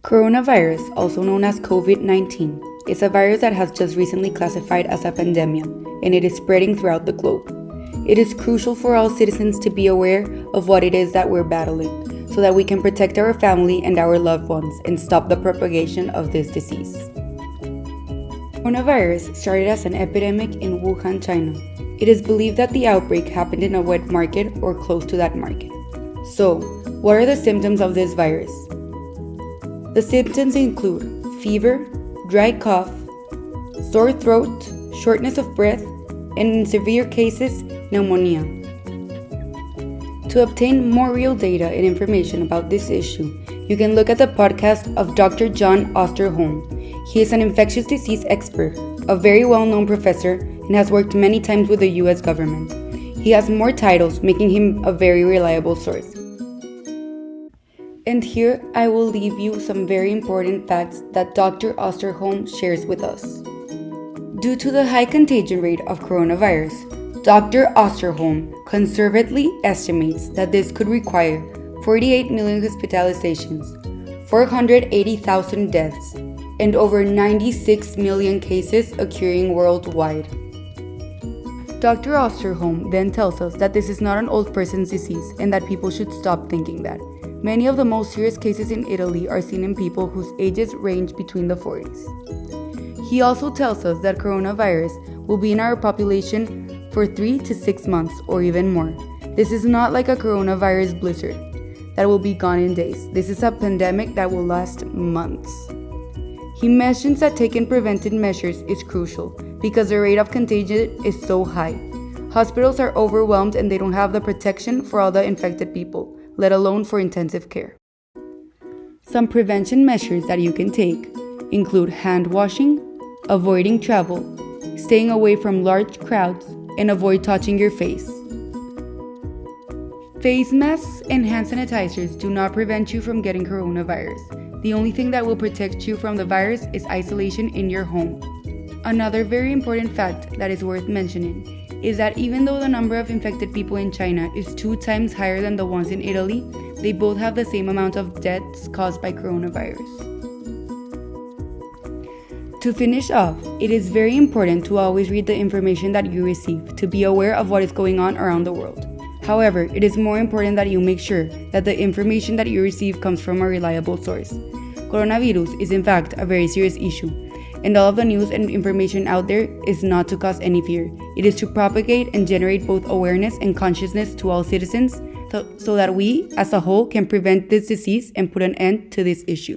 Coronavirus, also known as COVID-19, is a virus that has just recently classified as a pandemic, and it is spreading throughout the globe. It is crucial for all citizens to be aware of what it is that we're battling, so that we can protect our family and our loved ones and stop the propagation of this disease. Coronavirus started as an epidemic in Wuhan, China. It is believed that the outbreak happened in a wet market or close to that market. So, what are the symptoms of this virus? The symptoms include fever, dry cough, sore throat, shortness of breath, and in severe cases, pneumonia. To obtain more real data and information about this issue, you can look at the podcast of Dr. John Osterholm. He is an infectious disease expert, a very well-known professor, and has worked many times with the US government. He has more titles, making him a very reliable source. And here I will leave you some very important facts that Dr. Osterholm shares with us. Due to the high contagion rate of coronavirus, Dr. Osterholm conservatively estimates that this could require 48 million hospitalizations, 480,000 deaths, and over 96 million cases occurring worldwide. Dr. Osterholm then tells us that this is not an old person's disease and that people should stop thinking that. Many of the most serious cases in Italy are seen in people whose ages range between the 40s. He also tells us that coronavirus will be in our population for 3 to 6 months or even more. This is not like a coronavirus blizzard that will be gone in days. This is a pandemic that will last months. He mentions that taking preventive measures is crucial because the rate of contagion is so high. Hospitals are overwhelmed and they don't have the protection for all the infected people, let alone for intensive care. Some prevention measures that you can take include hand washing, avoiding travel, staying away from large crowds, and avoid touching your face. Face masks and hand sanitizers do not prevent you from getting coronavirus. The only thing that will protect you from the virus is isolation in your home. Another very important fact that is worth mentioning is that even though the number of infected people in China is 2 times higher than the ones in Italy, they both have the same amount of deaths caused by coronavirus. To finish off, it is very important to always read the information that you receive to be aware of what is going on around the world. However, it is more important that you make sure that the information that you receive comes from a reliable source. Coronavirus is in fact a very serious issue, and all of the news and information out there is not to cause any fear. It is to propagate and generate both awareness and consciousness to all citizens so that we, as a whole, can prevent this disease and put an end to this issue.